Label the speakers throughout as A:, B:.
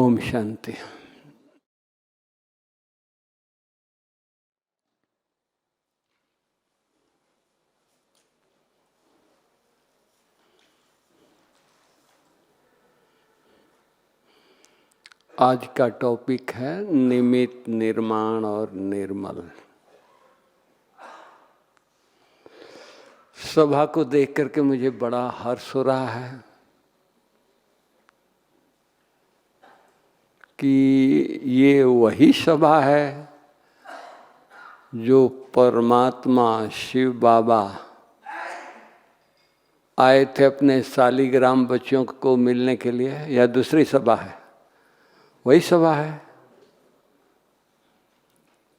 A: ओम शांति। आज का टॉपिक है निमित्त, निर्माण और निर्मल। सभा को देख करके मुझे बड़ा हर्ष हो रहा है कि ये वही सभा है जो परमात्मा शिव बाबा आए थे अपने शालिग्राम बच्चों को मिलने के लिए, या दूसरी सभा है? वही सभा है।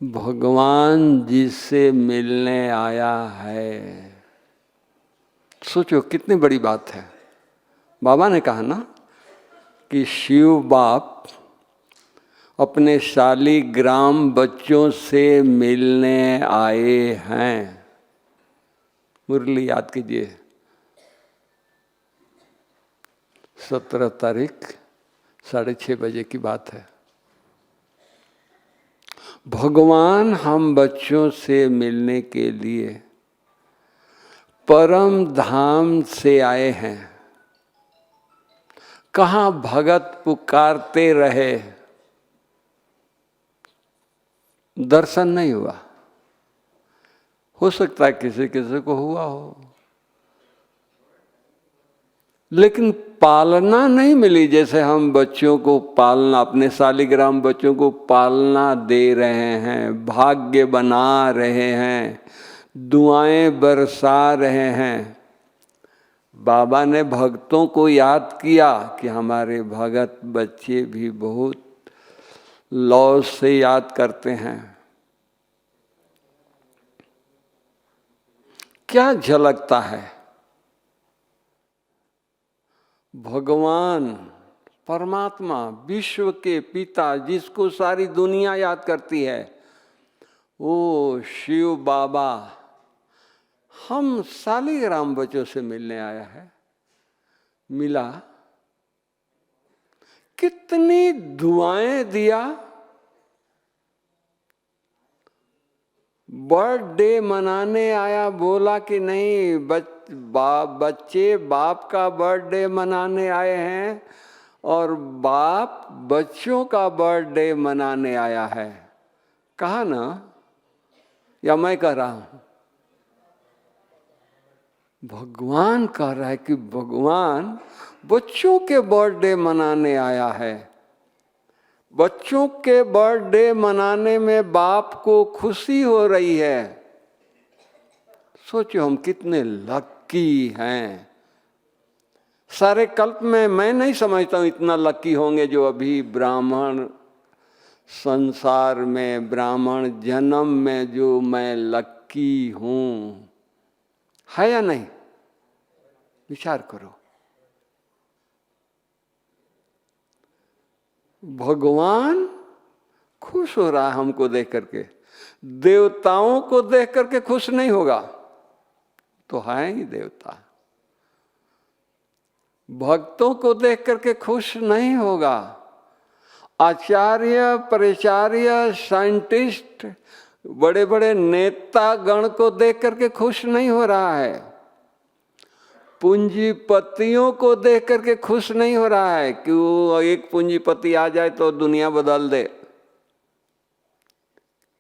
A: भगवान जिससे मिलने आया है। सोचो कितनी बड़ी बात है। बाबा ने कहा ना कि शिव बाप अपने शालिग्राम बच्चों से मिलने आए हैं। मुरली याद कीजिए, 17 तारीख 6:30 बजे की बात है। भगवान हम बच्चों से मिलने के लिए परम धाम से आए हैं। कहाँ भगत पुकारते रहे, दर्शन नहीं हुआ। हो सकता है किसी किसी को हुआ हो, लेकिन पालना नहीं मिली। जैसे हम बच्चों को पालना, अपने शालिग्राम बच्चों को पालना दे रहे हैं, भाग्य बना रहे हैं, दुआएं बरसा रहे हैं। बाबा ने भक्तों को याद किया कि हमारे भगत बच्चे भी बहुत लौ से याद करते हैं। क्या झलकता है? भगवान परमात्मा, विश्व के पिता, जिसको सारी दुनिया याद करती है, वो शिव बाबा हम शालिग्राम बच्चों से मिलने आया है। मिला, कितनी दुआएं दिया। बर्थडे मनाने आया, बोला कि नहीं बच्चे बाप का बर्थडे मनाने आए हैं और बाप बच्चों का बर्थडे मनाने आया है। कहा ना, या मैं कह रहा हूं? भगवान कह रहा है कि भगवान बच्चों के बर्थडे मनाने आया है। बच्चों के बर्थडे मनाने में बाप को खुशी हो रही है। सोचो हम कितने लकी हैं। सारे कल्प में मैं नहीं समझता हूं इतना लकी होंगे जो अभी ब्राह्मण संसार में, ब्राह्मण जन्म में जो मैं लकी हूं। है या नहीं? विचार करो। भगवान खुश हो रहा है हमको देख करके। देवताओं को देख करके खुश नहीं होगा, तो है ही देवता। भक्तों को देख करके खुश नहीं होगा। आचार्य, प्रचार्य, साइंटिस्ट, बड़े बड़े नेता गण को देख करके खुश नहीं हो रहा है। पूंजीपतियों को देख करके खुश नहीं हो रहा है कि वो एक पूंजीपति आ जाए तो दुनिया बदल दे।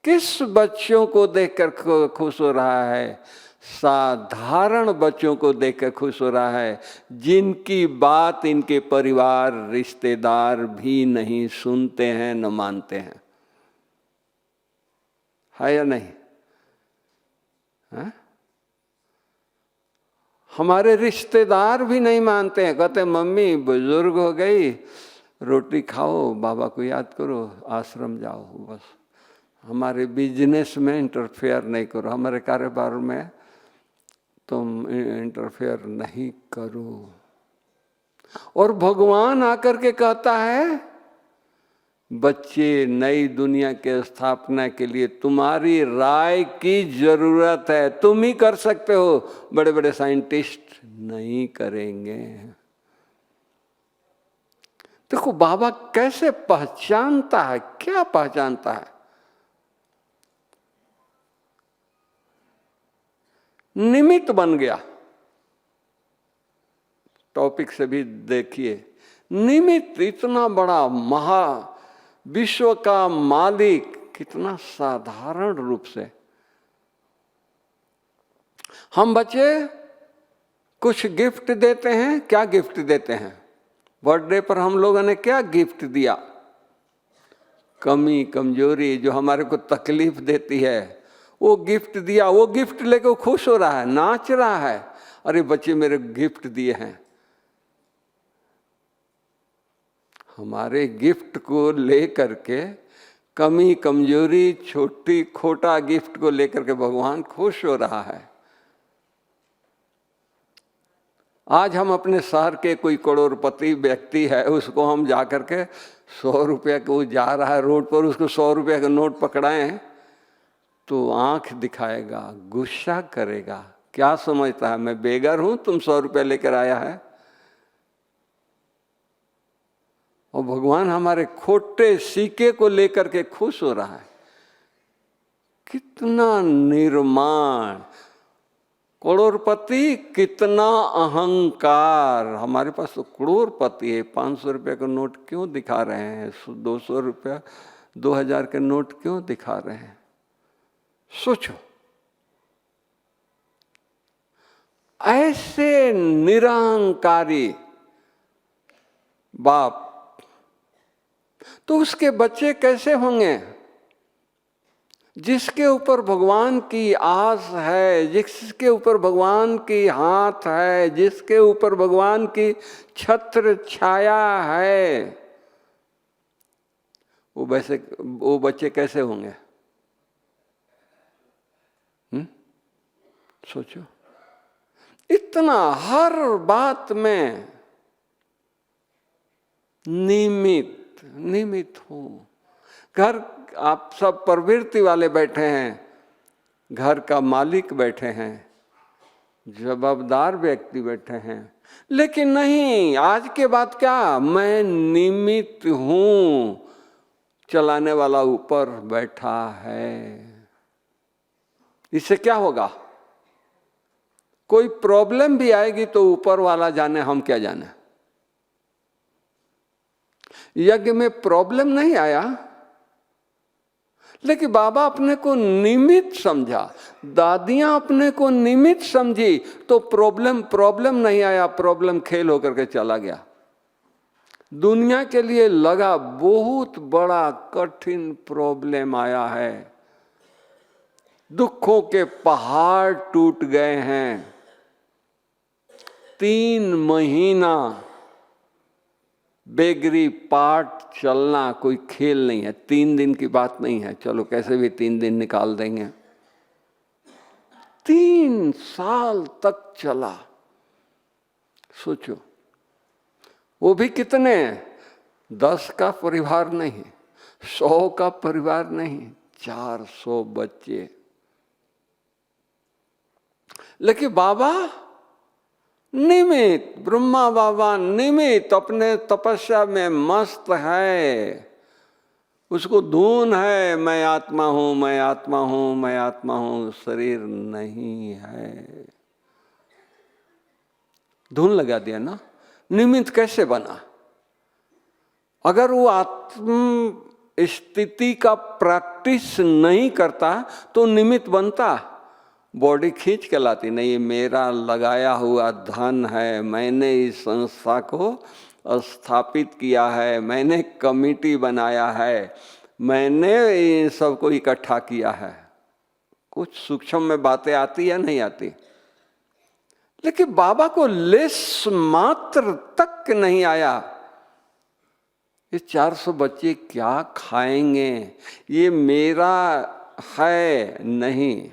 A: किस बच्चों को देखकर खुश हो रहा है? साधारण बच्चों को देखकर खुश हो रहा है, जिनकी बात इनके परिवार रिश्तेदार भी नहीं सुनते हैं, न मानते हैं। है या नहीं? है? हमारे रिश्तेदार भी नहीं मानते हैं। कहते मम्मी बुजुर्ग हो गई, रोटी खाओ, बाबा को याद करो, आश्रम जाओ। बस हमारे बिजनेस में इंटरफेयर नहीं करो, हमारे कारोबार में तुम इंटरफेयर नहीं करो। और भगवान आकर के कहता है, बच्चे, नई दुनिया के स्थापना के लिए तुम्हारी राय की जरूरत है। तुम ही कर सकते हो, बड़े बड़े साइंटिस्ट नहीं करेंगे। देखो बाबा कैसे पहचानता है, क्या पहचानता है? निमित्त बन गया। टॉपिक से भी देखिए, निमित्त इतना बड़ा महा विश्व का मालिक कितना साधारण रूप से। हम बच्चे कुछ गिफ्ट देते हैं, क्या गिफ्ट देते हैं? बर्थडे पर हम लोगों ने क्या गिफ्ट दिया? कमी कमजोरी जो हमारे को तकलीफ देती है वो गिफ्ट दिया। वो गिफ्ट लेके वो खुश हो रहा है, नाच रहा है, अरे बच्चे मेरे गिफ्ट दिए हैं। हमारे गिफ्ट को लेकर के, कमी कमजोरी छोटी खोटा गिफ्ट को लेकर के भगवान खुश हो रहा है। आज हम अपने शहर के कोई करोड़पति व्यक्ति है, उसको हम जा करके 100 रुपया को जा रहा है रोड पर, उसको 100 रुपया का नोट पकड़ाएं तो आंख दिखाएगा, गुस्सा करेगा। क्या समझता है मैं बेगर हूं, तुम 100 रुपया लेकर आया है? और भगवान हमारे खोटे सिक्के को लेकर के खुश हो रहा है। कितना निर्माण, करोड़पति, कितना अहंकार। हमारे पास तो करोड़पति है, 500 रुपये का नोट क्यों दिखा रहे हैं? 200 रुपया 2000 के नोट क्यों दिखा रहे हैं? सोचो, ऐसे निरहंकारी बाप तो उसके बच्चे कैसे होंगे? जिसके ऊपर भगवान की आस है, जिसके ऊपर भगवान की हाथ है, जिसके ऊपर भगवान की छत्र छाया है, वो बच्चे कैसे होंगे? सोचो, इतना हर बात में निमित्त हो। घर, आप सब प्रवृत्ति वाले बैठे हैं, घर का मालिक बैठे हैं, जवाबदार व्यक्ति बैठे हैं, लेकिन नहीं, आज के बाद क्या, मैं निमित्त हूं, चलाने वाला ऊपर बैठा है। इससे क्या होगा? कोई प्रॉब्लम भी आएगी तो ऊपर वाला जाने, हम क्या जाने। यज्ञ में प्रॉब्लम नहीं आया, लेकिन बाबा अपने को निमित्त समझा, दादियां अपने को निमित्त समझी, तो प्रॉब्लम नहीं आया, प्रॉब्लम खेल होकर के चला गया। दुनिया के लिए लगा बहुत बड़ा कठिन प्रॉब्लम आया है, दुखों के पहाड़ टूट गए हैं। 3 महीना बेगरी पाठ चलना कोई खेल नहीं है, 3 दिन की बात नहीं है, चलो कैसे भी 3 दिन निकाल देंगे। 3 साल तक चला। सोचो, वो भी कितने, 10 का परिवार नहीं, 100 का परिवार नहीं, 400 बच्चे। लेकिन बाबा निमित्त, ब्रह्मा बाबा निमित्त, अपने तपस्या में मस्त है। उसको धुन है, मैं आत्मा हूं, मैं आत्मा हूं, मैं आत्मा हूं, शरीर नहीं है। धुन लगा दिया ना। निमित्त कैसे बना? अगर वो आत्म स्थिति का प्रैक्टिस नहीं करता तो निमित्त बनता, बॉडी खींच के लाती, नहीं मेरा लगाया हुआ धन है, मैंने इस संस्था को स्थापित किया है, मैंने कमिटी बनाया है, मैंने इन सबको इकट्ठा किया है। कुछ सूक्ष्म में बातें आती या नहीं आती? लेकिन बाबा को लेस मात्र तक नहीं आया, ये 400 बच्चे क्या खाएंगे, ये मेरा है नहीं।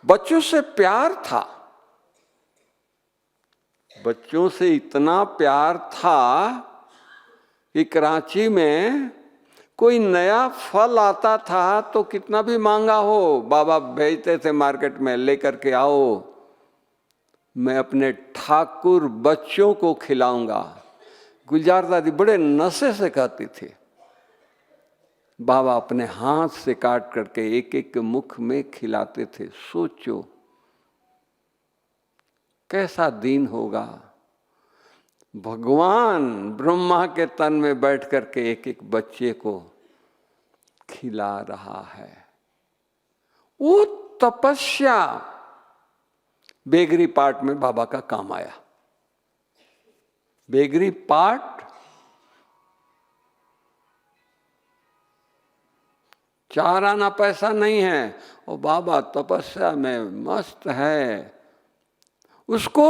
A: बच्चों से प्यार था, बच्चों से इतना प्यार था कि कराची में कोई नया फल आता था तो कितना भी महंगा हो, बाबा भेजते थे मार्केट में, लेकर के आओ, मैं अपने ठाकुर बच्चों को खिलाऊंगा। गुलजार दादी बड़े नशे से कहती थी, बाबा अपने हाथ से काट करके एक एक के मुख में खिलाते थे। सोचो कैसा दिन होगा, भगवान ब्रह्मा के तन में बैठ करके एक एक बच्चे को खिला रहा है। वो तपस्या बेगरी पाठ में बाबा का काम आया। बेगरी पाठ चार आना पैसा नहीं है, और बाबा तपस्या में मस्त है। उसको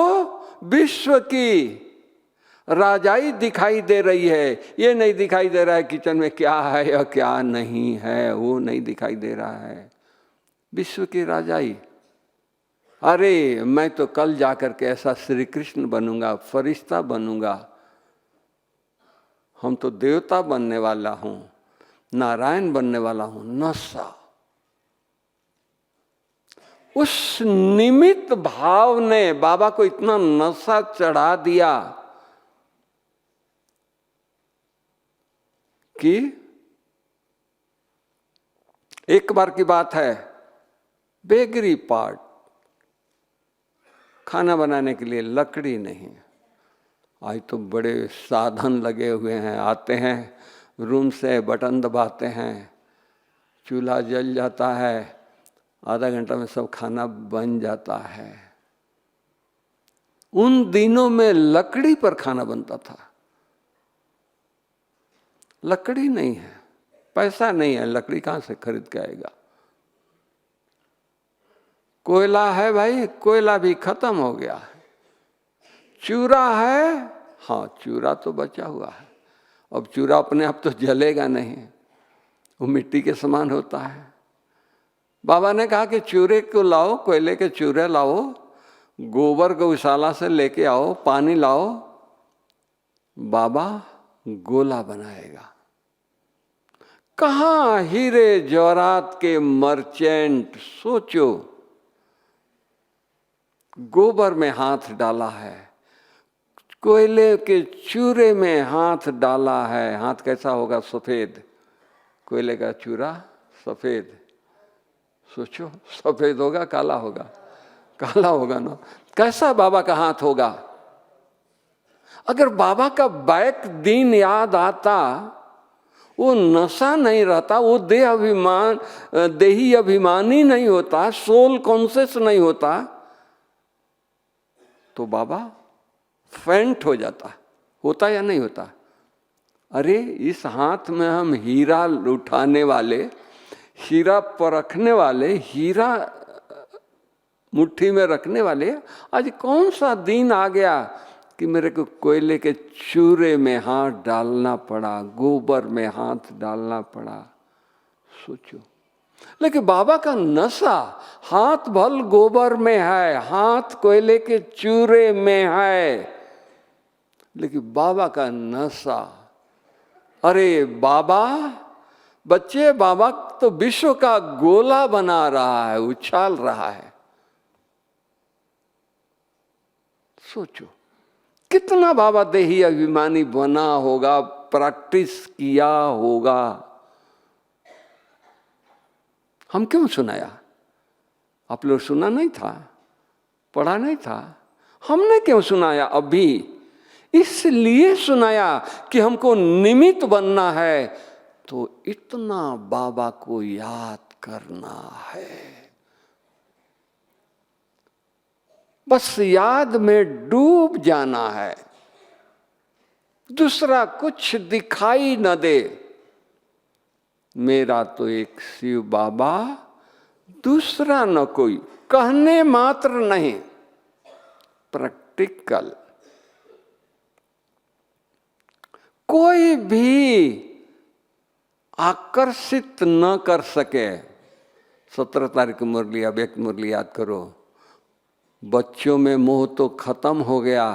A: विश्व की राजाई दिखाई दे रही है, ये नहीं दिखाई दे रहा है किचन में क्या है या क्या नहीं है, वो नहीं दिखाई दे रहा है। विश्व की राजाई, अरे मैं तो कल जाकर के ऐसा श्री कृष्ण बनूंगा, फरिश्ता बनूंगा, हम तो देवता बनने वाला हूं, नारायण बनने वाला हूं। नशा, उस निमित्त भाव ने बाबा को इतना नशा चढ़ा दिया कि एक बार की बात है, बेगरी पाठ, खाना बनाने के लिए लकड़ी नहीं। आज तो बड़े साधन लगे हुए हैं, आते हैं रूम से बटन दबाते हैं, चूल्हा जल जाता है, आधा घंटा में सब खाना बन जाता है। उन दिनों में लकड़ी पर खाना बनता था। लकड़ी नहीं है, पैसा नहीं है, लकड़ी कहां से खरीद के आएगा। कोयला है भाई, कोयला भी खत्म हो गया है। चूरा है, हाँ चूरा तो बचा हुआ है। अब चूरा अपने आप तो जलेगा नहीं, वो मिट्टी के समान होता है। बाबा ने कहा कि चूरे को लाओ, कोयले के चूरे लाओ, गोबर गौशाला से लेके आओ, पानी लाओ, बाबा गोला बनाएगा। कहाँ हीरे जवाहरात के मर्चेंट, सोचो, गोबर में हाथ डाला है, कोयले के चूरे में हाथ डाला है। हाथ कैसा होगा? सफेद। कोयले का चूरा सफेद, सोचो सफेद होगा काला होगा? काला होगा ना। कैसा बाबा का हाथ होगा? अगर बाबा का बैक दिन याद आता, वो नशा नहीं रहता, वो देही अभिमानी नहीं होता, सोल कॉन्शियस नहीं होता, तो बाबा फेंट हो जाता। होता या नहीं होता? अरे इस हाथ में हम हीरा उठाने वाले, हीरा परखने वाले, हीरा मुट्ठी में रखने वाले, आज कौन सा दिन आ गया कि मेरे को कोयले के चूरे में हाथ डालना पड़ा, गोबर में हाथ डालना पड़ा। सोचो। लेकिन बाबा का नशा हाथ भल गोबर में है, हाथ कोयले के चूरे में है, लेकिन बाबा का नशा, अरे बाबा, बच्चे, बाबा तो विश्व का गोला बना रहा है, उछाल रहा है। सोचो कितना बाबा देही अभिमानी बना होगा, प्रैक्टिस किया होगा। हम क्यों सुनाया? आप लोग सुना नहीं था, पढ़ा नहीं था? हमने क्यों सुनाया? अभी इसलिए सुनाया कि हमको निमित्त बनना है, तो इतना बाबा को याद करना है। बस याद में डूब जाना है, दूसरा कुछ दिखाई न दे। मेरा तो एक शिव बाबा, दूसरा न कोई। कहने मात्र नहीं, प्रैक्टिकल। कोई भी आकर्षित न कर सके। 17 तारीख मुरली, अब एक मुरली याद करो। बच्चों में मोह तो खत्म हो गया,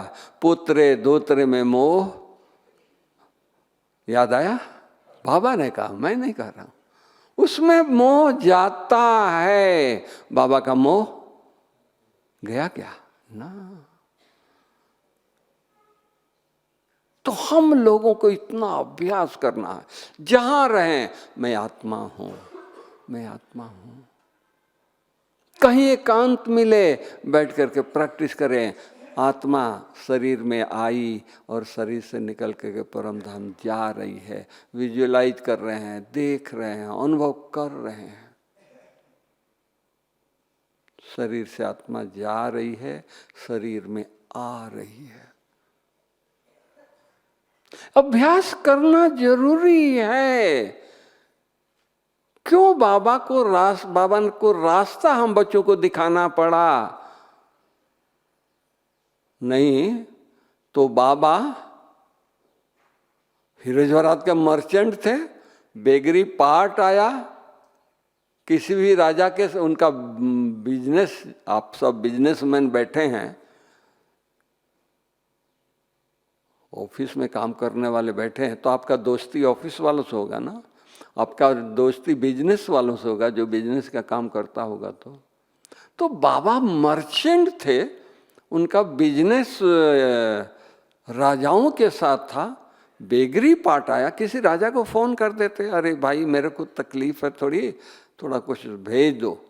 A: पुत्रे दोत्रे में मोह। याद आया? बाबा ने कहा, मैं नहीं कह रहा हूं। उसमें मोह जाता है, बाबा का मोह गया क्या? ना। तो हम लोगों को इतना अभ्यास करना है, जहां रहें मैं आत्मा हूं, मैं आत्मा हूं। कहीं एकांत मिले बैठ करके प्रैक्टिस करें, आत्मा शरीर में आई और शरीर से निकल करके परम धाम जा रही है, विजुअलाइज कर रहे हैं, देख रहे हैं, अनुभव कर रहे हैं। शरीर से आत्मा जा रही है, शरीर में आ रही है। अभ्यास करना जरूरी है। क्यों बाबा को रास्ता हम बच्चों को दिखाना पड़ा? नहीं तो बाबा हीरे-जवाहरात के मर्चेंट थे, बेगरी पार्ट आया, किसी भी राजा के उनका बिजनेस, आप सब बिजनेसमैन बैठे हैं, ऑफिस में काम करने वाले बैठे हैं, तो आपका दोस्ती ऑफिस वालों से होगा ना, आपका दोस्ती बिजनेस वालों से होगा, जो बिजनेस का काम करता होगा। तो बाबा मर्चेंट थे, उनका बिजनेस राजाओं के साथ था। बेगरी पार्ट आया, किसी राजा को फोन कर देते, अरे भाई मेरे को तकलीफ है थोड़ा कुछ भेज दो,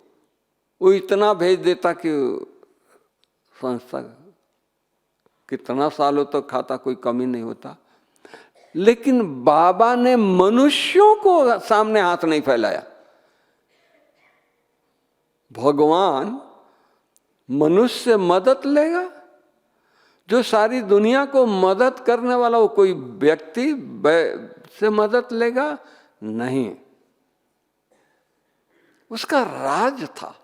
A: वो इतना भेज देता कि संस्था कितना सालों तक खाता, कोई कमी नहीं होता। लेकिन बाबा ने मनुष्यों को सामने हाथ नहीं फैलाया। भगवान मनुष्य से मदद लेगा? जो सारी दुनिया को मदद करने वाला वो कोई व्यक्ति से मदद लेगा? नहीं। उसका राज था,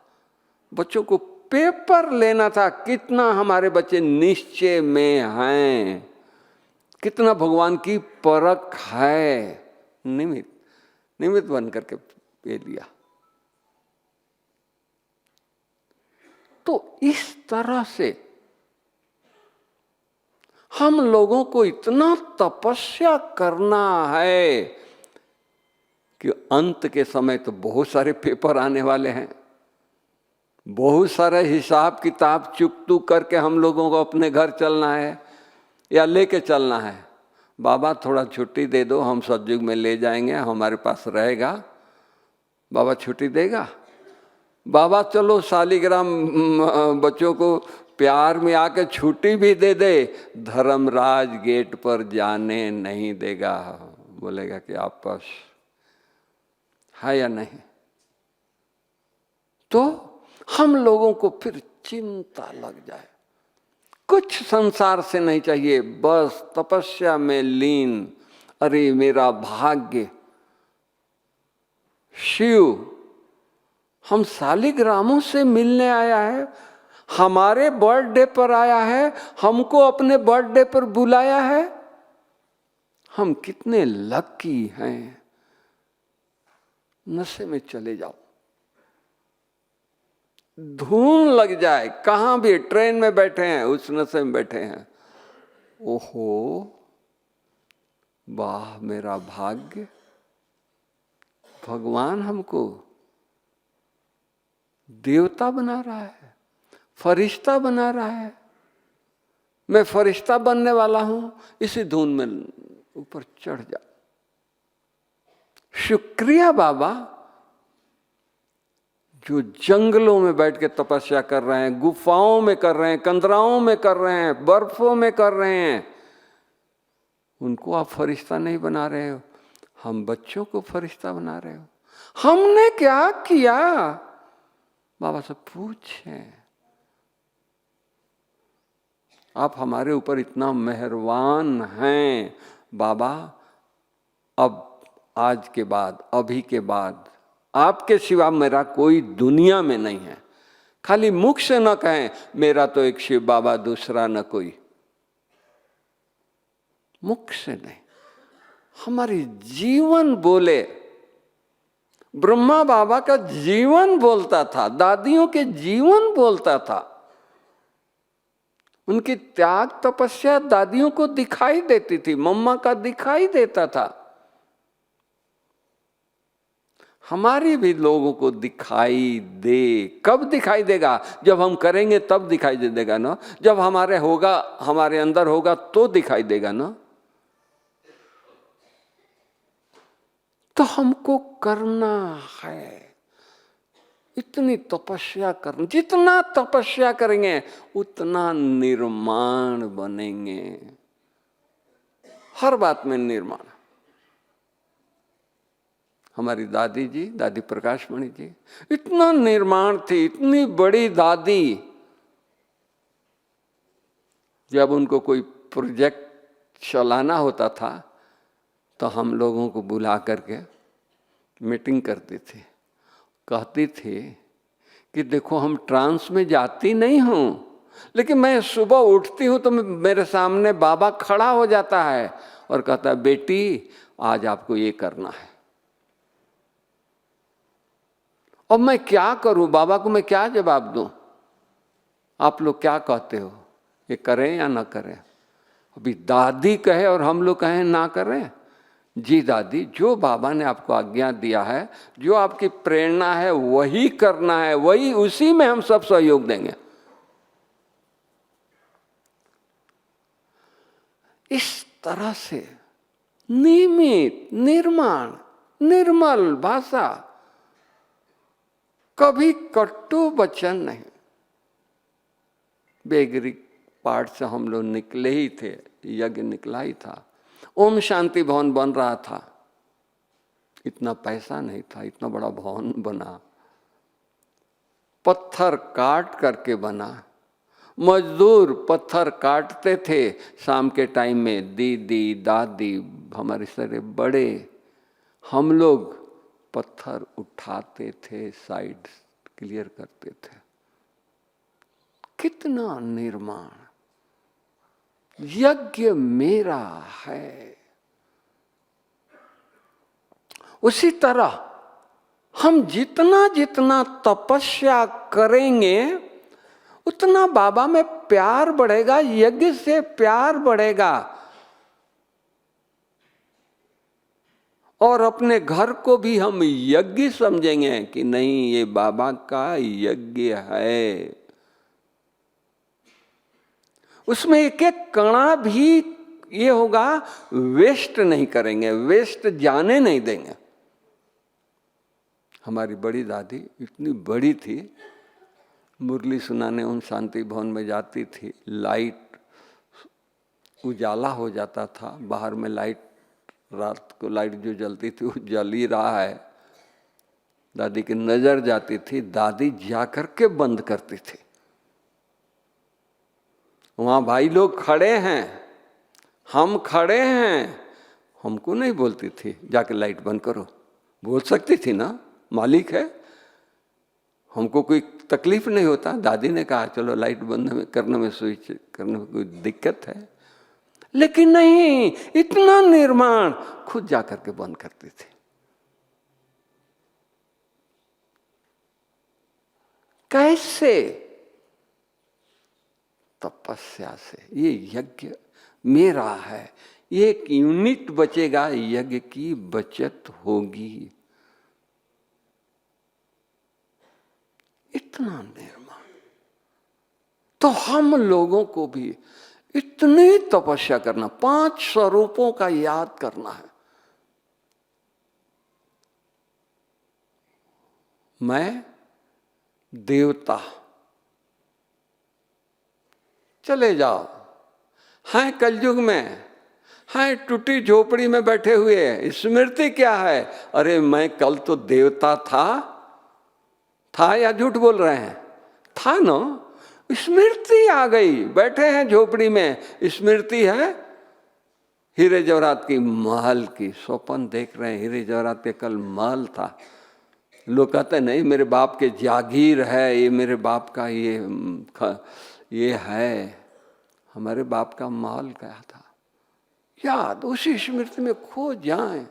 A: बच्चों को पेपर लेना था, कितना हमारे बच्चे निश्चय में हैं, कितना भगवान की परख है। निमित्त बन करके पे लिया। तो इस तरह से हम लोगों को इतना तपस्या करना है कि अंत के समय तो बहुत सारे पेपर आने वाले हैं, बहुत सारे हिसाब किताब चुकतू करके हम लोगों को अपने घर चलना है या लेके चलना है। बाबा थोड़ा छुट्टी दे दो, हम सतयुग में ले जाएंगे, हमारे पास रहेगा। बाबा छुट्टी देगा? बाबा चलो शालिग्राम बच्चों को प्यार में आके छुट्टी भी दे दे, धर्मराज गेट पर जाने नहीं देगा, बोलेगा कि आपस है या नहीं। तो हम लोगों को फिर चिंता लग जाए, कुछ संसार से नहीं चाहिए, बस तपस्या में लीन। अरे मेरा भाग्य, शिव हम शालिग्रामों से मिलने आया है, हमारे बर्थडे पर आया है, हमको अपने बर्थडे पर बुलाया है। हम कितने लकी हैं। नशे में चले जाओ, धूम लग जाए, कहां भी ट्रेन में बैठे हैं उस नशे में बैठे हैं, ओहो वाह मेरा भाग्य, भगवान हमको देवता बना रहा है, फरिश्ता बना रहा है, मैं फरिश्ता बनने वाला हूं, इसी धुन में ऊपर चढ़ जा। शुक्रिया बाबा, जो जंगलों में बैठ के तपस्या कर रहे हैं, गुफाओं में कर रहे हैं, कंदराओं में कर रहे हैं, बर्फों में कर रहे हैं, उनको आप फरिश्ता नहीं बना रहे हो, हम बच्चों को फरिश्ता बना रहे हो। हमने क्या किया? बाबा से पूछें। आप हमारे ऊपर इतना मेहरबान हैं बाबा, अब आज के बाद, अभी के बाद आपके सिवा मेरा कोई दुनिया में नहीं है। खाली मुख से न कहें मेरा तो एक शिव बाबा, दूसरा न कोई, मुख से नहीं, हमारी जीवन बोले। ब्रह्मा बाबा का जीवन बोलता था, दादियों के जीवन बोलता था, उनकी त्याग तपस्या दादियों को दिखाई देती थी, मम्मा का दिखाई देता था, हमारी भी लोगों को दिखाई दे। कब दिखाई देगा? जब हम करेंगे तब दिखाई दे देगा ना, जब हमारे अंदर होगा तो दिखाई देगा ना। तो हमको करना है, इतनी तपस्या करना, जितना तपस्या करेंगे उतना निर्माण बनेंगे, हर बात में निर्माण। हमारी दादी जी, दादी प्रकाशमणि जी, इतना निर्माण थी, इतनी बड़ी दादी। जब उनको कोई प्रोजेक्ट चलाना होता था तो हम लोगों को बुला करके मीटिंग करती थी, कहती थी कि देखो हम ट्रांस में जाती नहीं हूँ, लेकिन मैं सुबह उठती हूँ तो मेरे सामने बाबा खड़ा हो जाता है और कहता है बेटी आज आपको ये करना है। और मैं क्या करूं, बाबा को मैं क्या जवाब दूं, आप लोग क्या कहते हो, ये करें या ना करें। अभी दादी कहे और हम लोग कहें ना करें। जी दादी, जो बाबा ने आपको आज्ञा दिया है, जो आपकी प्रेरणा है वही करना है, वही, उसी में हम सब सहयोग देंगे। इस तरह से नियमित निर्माण, निर्मल भाषा, कभी कटु वचन नहीं। बेगरी पाठ से हम लोग निकले ही थे, यज्ञ निकला ही था, ओम शांति भवन बन रहा था, इतना पैसा नहीं था, इतना बड़ा भवन बना, पत्थर काट करके बना, मजदूर पत्थर काटते थे, शाम के टाइम में दीदी दादी हमारे सारे बड़े, हम लोग पत्थर उठाते थे, साइड क्लियर करते थे। कितना निर्माण, यज्ञ मेरा है। उसी तरह हम जितना जितना तपस्या करेंगे उतना बाबा में प्यार बढ़ेगा, यज्ञ से प्यार बढ़ेगा, और अपने घर को भी हम यज्ञ समझेंगे कि नहीं ये बाबा का यज्ञ है। उसमें एक एक कणा भी ये होगा, वेस्ट नहीं करेंगे, वेस्ट जाने नहीं देंगे। हमारी बड़ी दादी इतनी बड़ी थी, मुरली सुनाने उन शांति भवन में जाती थी, लाइट उजाला हो जाता था, बाहर में लाइट, रात को लाइट जो जलती थी वो जल ही रहा है, दादी की नजर जाती थी, दादी जाकर के बंद करती थी। वहां भाई लोग खड़े हैं, हम खड़े हैं, हमको नहीं बोलती थी जाके लाइट बंद करो, बोल सकती थी ना, मालिक है, हमको कोई तकलीफ नहीं होता। दादी ने कहा चलो लाइट बंद करने में, स्विच करने में कोई दिक्कत है, लेकिन नहीं, इतना निर्माण खुद जाकर के बंद करती थी। कैसे? तपस्या से। ये यज्ञ मेरा है, ये एक यूनिट बचेगा, यज्ञ की बचत होगी। इतना निर्माण। तो हम लोगों को भी इतनी तपस्या करना, 5 स्वरूपों का याद करना है। मैं देवता, चले जाओ, हैं कलयुग में, हैं टूटी झोपड़ी में बैठे हुए, स्मृति क्या है? अरे मैं कल तो देवता था या झूठ बोल रहे हैं? था ना, स्मृति आ गई, बैठे हैं झोपड़ी में, स्मृति है हीरे जवाहरात की, महल की, स्वप्न देख रहे हैं, हीरे जवाहरात के कल महल था। लोग कहते नहीं मेरे बाप के जागीर है, ये मेरे बाप का ये है, हमारे बाप का महल क्या था, याद उसी स्मृति में खो जाएं।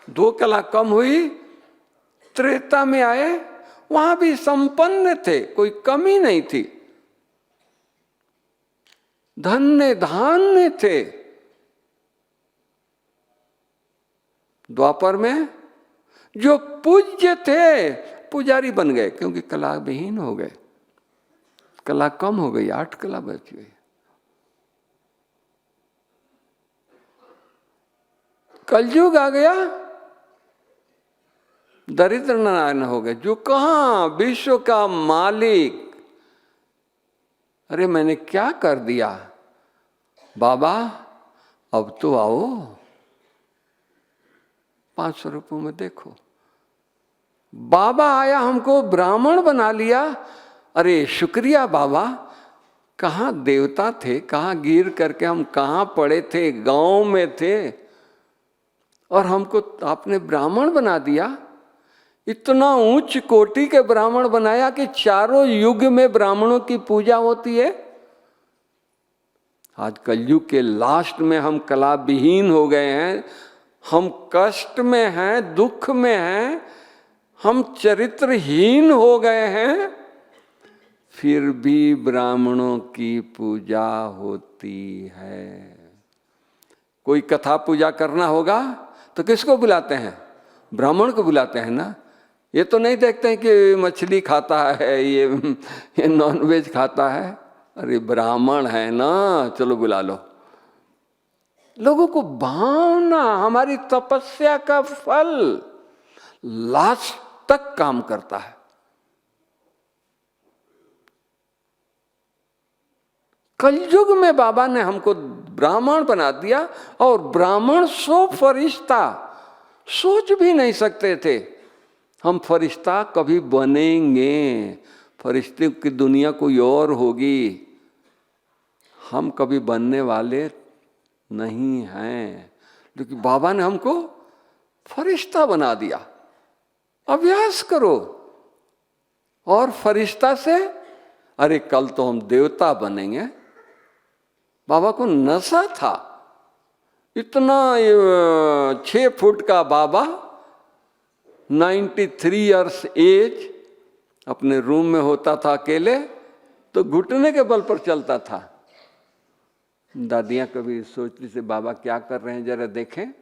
A: 2 कला कम हुई, त्रेता में आए, वहां भी संपन्न थे, कोई कमी नहीं थी, धन्य धान्य थे। द्वापर में जो पूज्य थे पुजारी बन गए, क्योंकि कला विहीन हो गए, कला कम हो गई, 8 कला बच गई। कलयुग आ गया, दरिद्र नारायण हो गए। जो कहाँ विश्व का मालिक, अरे मैंने क्या कर दिया बाबा, अब तो आओ 500 रुपयों में देखो। बाबा आया, हमको ब्राह्मण बना लिया। अरे शुक्रिया बाबा, कहाँ देवता थे, कहाँ गिर करके हम कहाँ पड़े थे, गांव में थे, और हमको आपने ब्राह्मण बना दिया। इतना उच्च कोटि के ब्राह्मण बनाया कि चारों युग में ब्राह्मणों की पूजा होती है। आज कलयुग के लास्ट में हम कला विहीन हो गए हैं, हम कष्ट में हैं, दुख में हैं, हम चरित्रहीन हो गए हैं, फिर भी ब्राह्मणों की पूजा होती है। कोई कथा पूजा करना होगा तो किसको बुलाते हैं? ब्राह्मण को बुलाते हैं ना। ये तो नहीं देखते हैं कि मछली खाता है, ये नॉनवेज खाता है। अरे ब्राह्मण है ना, चलो बुला लो। लोगों को भावना, हमारी तपस्या का फल लास्ट तक काम करता है। कलयुग में बाबा ने हमको ब्राह्मण बना दिया, और ब्राह्मण सो फरिश्ता, सोच भी नहीं सकते थे हम फरिश्ता कभी बनेंगे। फरिश्ते की दुनिया कोई और होगी, हम कभी बनने वाले नहीं हैं। लेकिन बाबा ने हमको फरिश्ता बना दिया। अभ्यास करो, और फरिश्ता से अरे कल तो हम देवता बनेंगे। बाबा को नशा था, इतना 6 फुट का बाबा, 93 इयर्स एज, अपने रूम में होता था अकेले, तो घुटने के बल पर चलता था। दादियाँ कभी सोचती थी बाबा क्या कर रहे हैं जरा देखें,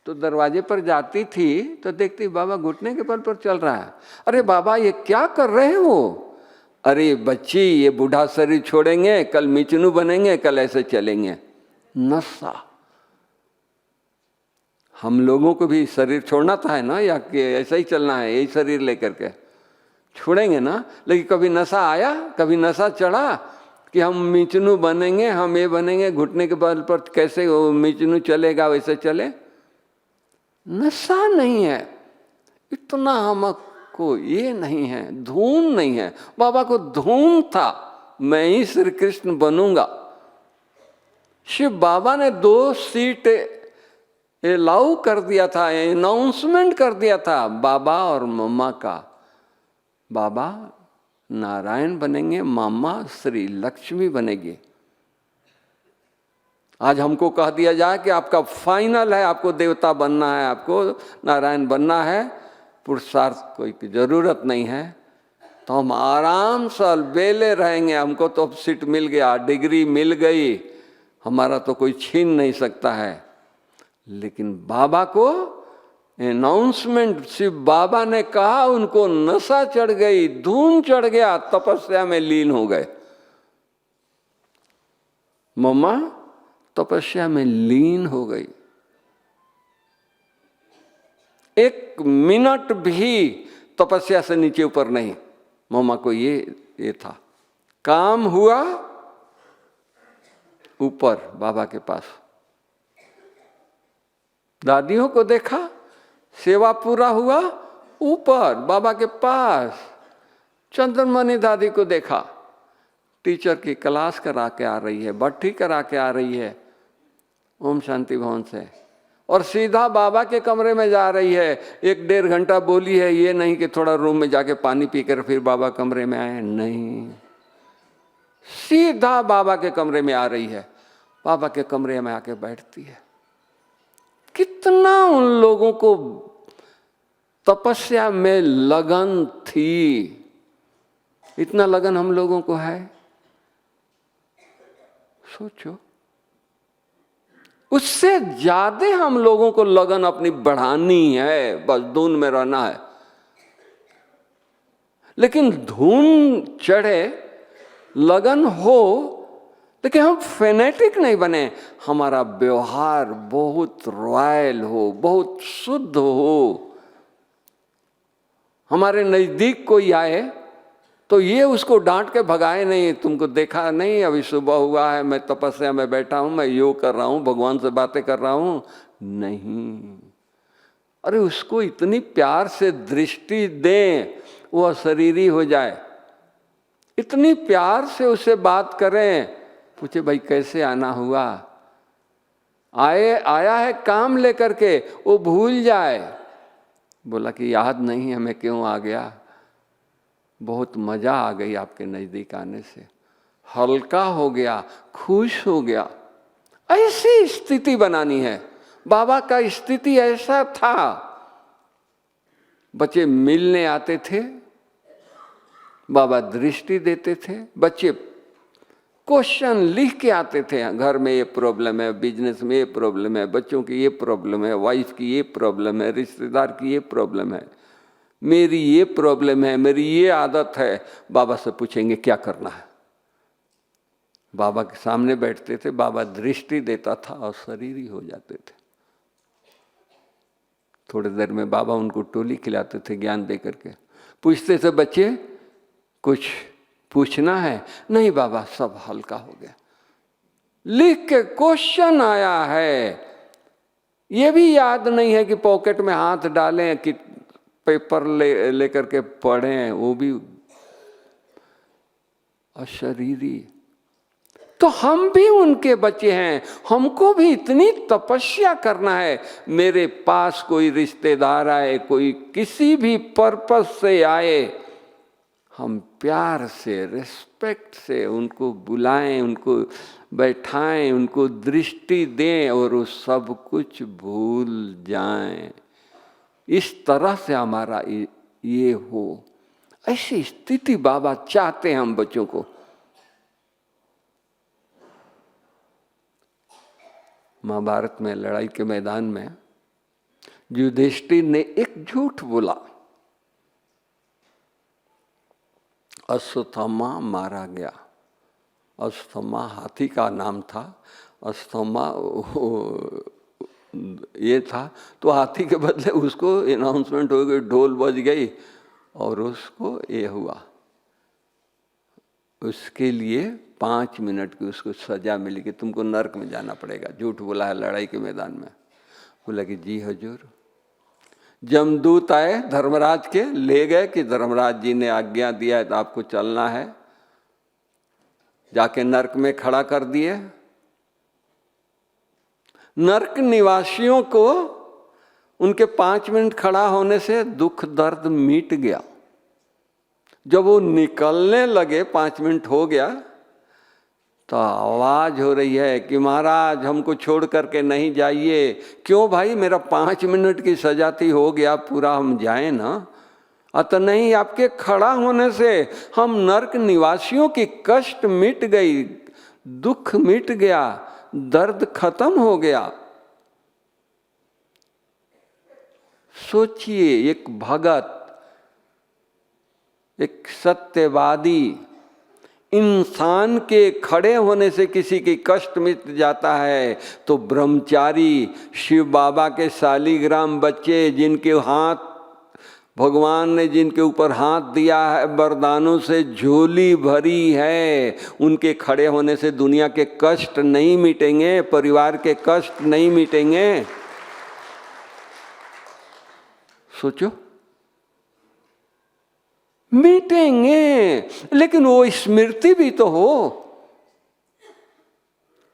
A: तो दरवाजे पर जाती थी तो देखती बाबा घुटने के बल पर चल रहा है। अरे बाबा ये क्या कर रहे हैं वो? अरे बच्ची, ये बूढ़ा शरीर छोड़ेंगे, कल मिचनू बनेंगे, कल ऐसे चलेंगे। नशा। हम लोगों को भी शरीर छोड़ना था है ना, या कि ऐसा ही चलना है यही शरीर लेकर के? छोड़ेंगे ना। लेकिन कभी नशा आया, कभी नशा चढ़ा कि हम मिचनू बनेंगे, हम ये बनेंगे, घुटने के बल पर कैसे वो मिचनू चलेगा वैसे चले। नशा नहीं है, इतना हमको ये नहीं है, धूम नहीं है। बाबा को धूम था, मैं ही श्री कृष्ण बनूंगा। शिव बाबा ने 2 सीट अलाउ कर दिया था, अनाउंसमेंट कर दिया था बाबा और मम्मा का। बाबा नारायण बनेंगे, मामा श्री लक्ष्मी बनेगी। आज हमको कह दिया जाए कि आपका फाइनल है, आपको देवता बनना है, आपको नारायण बनना है, पुरुषार्थ कोई की जरूरत नहीं है, तो हम आराम से अलबेले रहेंगे। हमको तो अब सीट मिल गया, डिग्री मिल गई, हमारा तो कोई छीन नहीं सकता है। लेकिन बाबा को अनाउंसमेंट, शिव बाबा ने कहा, उनको नशा चढ़ गई, धूम चढ़ गया, तपस्या में लीन हो गए। मम्मा तपस्या में लीन हो गई। 1 मिनट भी तपस्या से नीचे ऊपर नहीं। मम्मा को ये था, काम हुआ ऊपर बाबा के पास, दादियों को देखा, सेवा पूरा हुआ ऊपर बाबा के पास। चंद्रमणि दादी को देखा, टीचर की क्लास करा के आ रही है, भट्ठी करा के आ रही है ओम शांति भवन से, और सीधा बाबा के कमरे में जा रही है। 1-1.5 घंटा बोली है, ये नहीं कि थोड़ा रूम में जाके पानी पीकर फिर बाबा कमरे में आए, नहीं, सीधा बाबा के कमरे में आ रही है, बाबा के कमरे में आके बैठती है। कितना उन लोगों को तपस्या में लगन थी, इतना लगन हम लोगों को है? सोचो, उससे ज्यादा हम लोगों को लगन अपनी बढ़ानी है, बस धुन में रहना है। लेकिन धुन चढ़े, लगन हो, लेकिन हम फेनेटिक नहीं बने, हमारा व्यवहार बहुत रॉयल हो, बहुत शुद्ध हो। हमारे नजदीक कोई आए तो ये उसको डांट के भगाए नहीं, तुमको देखा नहीं अभी सुबह हुआ है, मैं तपस्या में बैठा हूं, मैं योग कर रहा हूं, भगवान से बातें कर रहा हूं, नहीं। अरे उसको इतनी प्यार से दृष्टि दें, वो अशरीरी हो जाए। इतनी प्यार से उससे बात करें, पूछे भाई कैसे आना हुआ, आया है काम लेकर के, वो भूल जाए, बोला कि याद नहीं है मैं क्यों आ गया, बहुत मजा आ गई आपके नजदीक आने से, हल्का हो गया, खुश हो गया। ऐसी स्थिति बनानी है। बाबा का स्थिति ऐसा था, बच्चे मिलने आते थे, बाबा दृष्टि देते थे, बच्चे क्वेश्चन लिख के आते थे, घर में ये प्रॉब्लम है, बिजनेस में ये प्रॉब्लम है, बच्चों की ये प्रॉब्लम है, वाइफ की ये प्रॉब्लम है, रिश्तेदार की ये प्रॉब्लम है, मेरी ये प्रॉब्लम है, मेरी ये आदत है। बाबा से पूछेंगे क्या करना है, बाबा के सामने बैठते थे, बाबा दृष्टि देता था और शरीरी हो जाते थे। थोड़ी देर में बाबा उनको टोली खिलाते थे ज्ञान दे करके। पूछते थे बच्चे कुछ पूछना है, नहीं बाबा सब हल्का हो गया। लिख के क्वेश्चन आया है, ये भी याद नहीं है कि पॉकेट में हाथ डालें कि पेपर ले करके पढ़ें, वो भी अशरीरी। तो हम भी उनके बच्चे हैं, हमको भी इतनी तपस्या करना है। मेरे पास कोई रिश्तेदार आए, कोई किसी भी पर्पस से आए, हम प्यार से, रिस्पेक्ट से उनको बुलाएं, उनको बैठाएं, उनको दृष्टि दें और वो सब कुछ भूल जाएं। इस तरह से हमारा ये हो, ऐसी स्थिति बाबा चाहते हैं हम बच्चों को। महाभारत में लड़ाई के मैदान में युधिष्ठिर ने एक झूठ बोला, अश्वत्थामा मारा गया। अश्वत्थामा हाथी का नाम था, अश्वत्थामा ये था, तो हाथी के बदले उसको अनाउंसमेंट हो गई, ढोल बज गई और उसको ये हुआ। उसके लिए 5 मिनट की उसको सजा मिली कि तुमको नरक में जाना पड़ेगा, झूठ बोला है लड़ाई के मैदान में। बोला कि जी हजूर। जमदूत आए धर्मराज के, ले गए कि धर्मराज जी ने आज्ञा दिया है तो आपको चलना है, जाके नरक में खड़ा कर दिए। नरक निवासियों को उनके 5 मिनट खड़ा होने से दुख दर्द मिट गया। जब वो निकलने लगे, 5 मिनट हो गया, तो आवाज हो रही है कि महाराज हमको छोड़ करके नहीं जाइए। क्यों भाई, मेरा 5 मिनट की सजा थी, हो गया पूरा, हम जाए ना। अतः नहीं, आपके खड़ा होने से हम नरक निवासियों की कष्ट मिट गई, दुख मिट गया, दर्द खत्म हो गया। सोचिए, एक भगत, एक सत्यवादी इंसान के खड़े होने से किसी की कष्ट मिट जाता है, तो ब्रह्मचारी शिव बाबा के शालिग्राम बच्चे, जिनके हाथ भगवान ने जिनके ऊपर हाथ दिया है, वरदानों से झोली भरी है, उनके खड़े होने से दुनिया के कष्ट नहीं मिटेंगे, परिवार के कष्ट नहीं मिटेंगे। सोचो, मिटेंगे, लेकिन वो स्मृति भी तो हो,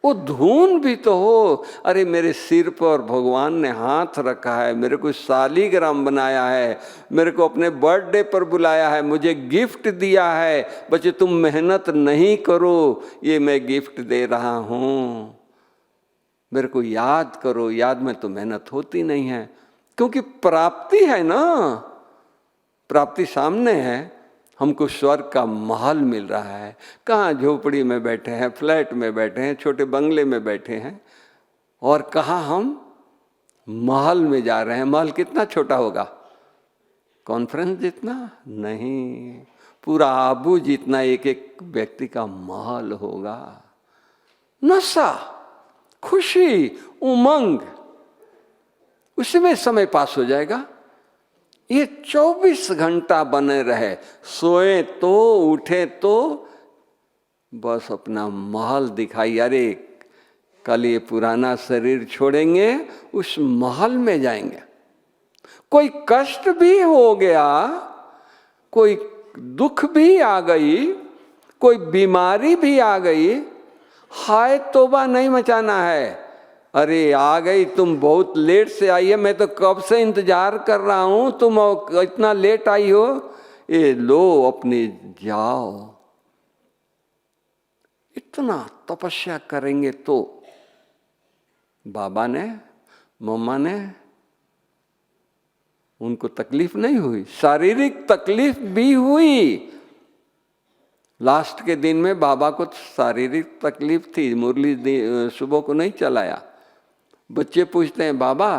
A: वो धुन भी तो हो। अरे मेरे सिर पर भगवान ने हाथ रखा है, मेरे को शालिग्राम बनाया है, मेरे को अपने बर्थडे पर बुलाया है, मुझे गिफ्ट दिया है। बच्चे तुम मेहनत नहीं करो, ये मैं गिफ्ट दे रहा हूँ, मेरे को याद करो। याद में तो मेहनत होती नहीं है, क्योंकि प्राप्ति है ना, प्राप्ति सामने है। हमको स्वर्ग का महल मिल रहा है, कहाँ झोपड़ी में बैठे हैं, फ्लैट में बैठे हैं, छोटे बंगले में बैठे हैं, और कहाँ हम महल में जा रहे हैं। महल कितना छोटा होगा, कॉन्फ्रेंस जितना नहीं, पूरा आबू जितना एक एक व्यक्ति का महल होगा। नशा, खुशी, उमंग, उसी में समय पास हो जाएगा। ये 24 घंटा बने रहे, सोए तो उठे तो बस अपना महल दिखाई, अरे कल ये पुराना शरीर छोड़ेंगे, उस महल में जाएंगे। कोई कष्ट भी हो गया, कोई दुख भी आ गई, कोई बीमारी भी आ गई, हाय तौबा नहीं मचाना है। अरे आ गई, तुम बहुत लेट से आई है, मैं तो कब से इंतजार कर रहा हूं, तुम इतना लेट आई हो, ये लो अपनी जाओ। इतना तपस्या करेंगे तो बाबा ने, मम्मा ने, उनको तकलीफ नहीं हुई, शारीरिक तकलीफ भी हुई। लास्ट के दिन में बाबा को शारीरिक तकलीफ थी, मुरली सुबह को नहीं चलाया। बच्चे पूछते हैं बाबा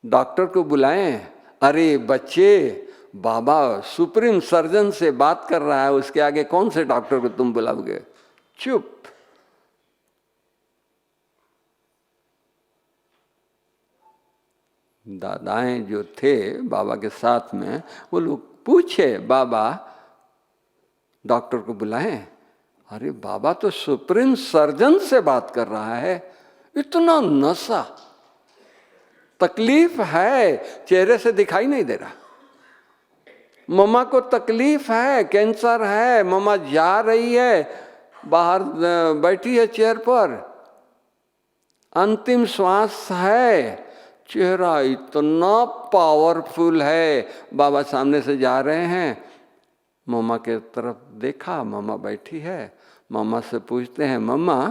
A: डॉक्टर को बुलाएं। अरे बच्चे, बाबा सुप्रीम सर्जन से बात कर रहा है, उसके आगे कौन से डॉक्टर को तुम बुलाओगे? चुप। दादाएं जो थे बाबा के साथ में, वो लोग पूछे बाबा डॉक्टर को बुलाएं। अरे बाबा तो सुप्रीम सर्जन से बात कर रहा है। इतना नशा, तकलीफ है, चेहरे से दिखाई नहीं दे रहा। मम्मा को तकलीफ है, कैंसर है, मम्मा जा रही है, बाहर बैठी है चेयर पर, अंतिम श्वास है, चेहरा इतना पावरफुल है। बाबा सामने से जा रहे हैं, मम्मा के तरफ देखा, मम्मा बैठी है। मम्मा से पूछते हैं मम्मा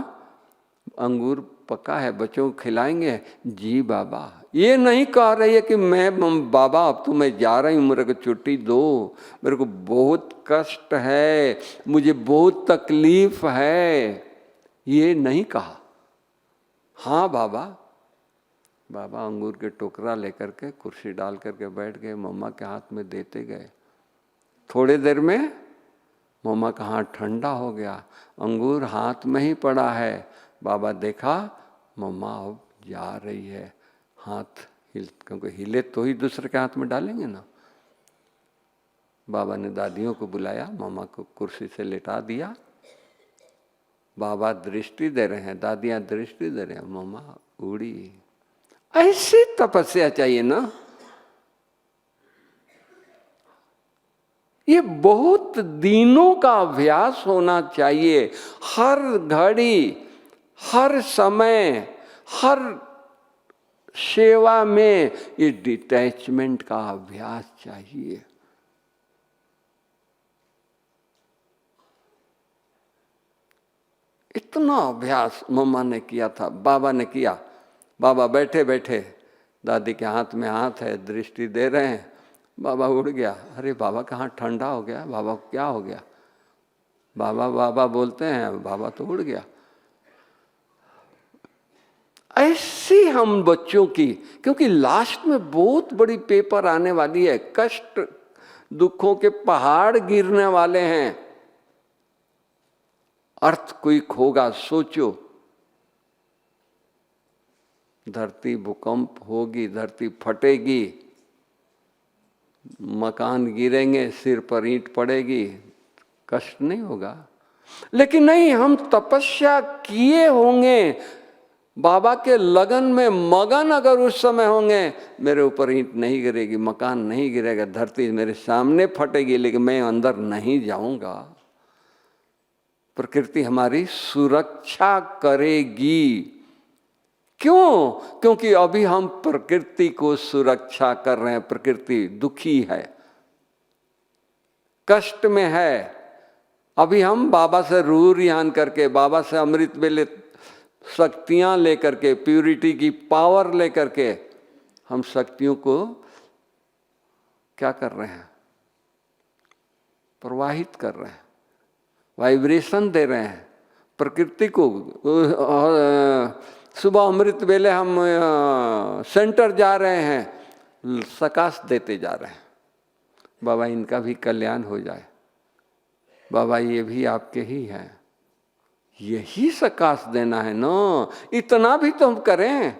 A: अंगूर पका है, बच्चों को खिलाएंगे? जी बाबा। ये नहीं कह रही है कि मैं बाबा अब तो मैं जा रही हूँ, मेरे को छुट्टी दो, मेरे को बहुत कष्ट है, मुझे बहुत तकलीफ है, ये नहीं कहा। हाँ बाबा। बाबा अंगूर के टोकरा लेकर के कुर्सी डाल करके बैठ गए, मम्मा के हाथ में देते गए। थोड़ी देर में मम्मा का हाथ ठंडा हो गया, अंगूर हाथ में ही पड़ा है। बाबा देखा मम्मा अब जा रही है, हाथ क्योंकि हिले तो ही दूसरे के हाथ में डालेंगे ना। बाबा ने दादियों को बुलाया, मम्मा को कुर्सी से लेटा दिया। बाबा दृष्टि दे रहे हैं, दादियां दृष्टि दे रहे हैं, मम्मा उड़ी। ऐसी तपस्या चाहिए ना। ये बहुत दिनों का अभ्यास होना चाहिए। हर घड़ी, हर समय, हर सेवा में ये डिटैचमेंट का अभ्यास चाहिए। इतना अभ्यास मम्मा ने किया था, बाबा ने किया। बाबा बैठे बैठे दादी के हाथ में हाथ है, दृष्टि दे रहे हैं। बाबा उड़ गया। अरे बाबा का हाथ ठंडा हो गया, बाबा को क्या हो गया? बाबा बाबा बोलते हैं, बाबा तो उड़ गया। ऐसी हम बच्चों की, क्योंकि लास्ट में बहुत बड़ी पेपर आने वाली है, कष्ट दुखों के पहाड़ गिरने वाले हैं, अर्थक्वेक होगा। सोचो, धरती भूकंप होगी, धरती फटेगी, मकान गिरेंगे, सिर पर ईंट पड़ेगी, कष्ट नहीं होगा? लेकिन नहीं, हम तपस्या किए होंगे, बाबा के लगन में मगन अगर उस समय होंगे, मेरे ऊपर ईंट नहीं गिरेगी, मकान नहीं गिरेगा, धरती मेरे सामने फटेगी, लेकिन मैं अंदर नहीं जाऊंगा। प्रकृति हमारी सुरक्षा करेगी। क्यों? क्योंकि अभी हम प्रकृति को सुरक्षा कर रहे हैं। प्रकृति दुखी है, कष्ट में है। अभी हम बाबा से रूह रिहान करके, बाबा से अमृत बेले शक्तियां लेकर के, प्यूरिटी की पावर लेकर के, हम शक्तियों को क्या कर रहे हैं? प्रवाहित कर रहे हैं, वाइब्रेशन दे रहे हैं प्रकृति को। सुबह अमृत बेले हम सेंटर जा रहे हैं, सकाश देते जा रहे हैं, बाबा इनका भी कल्याण हो जाए, बाबा ये भी आपके ही हैं, यही सकाश देना है ना, इतना भी तो हम करें।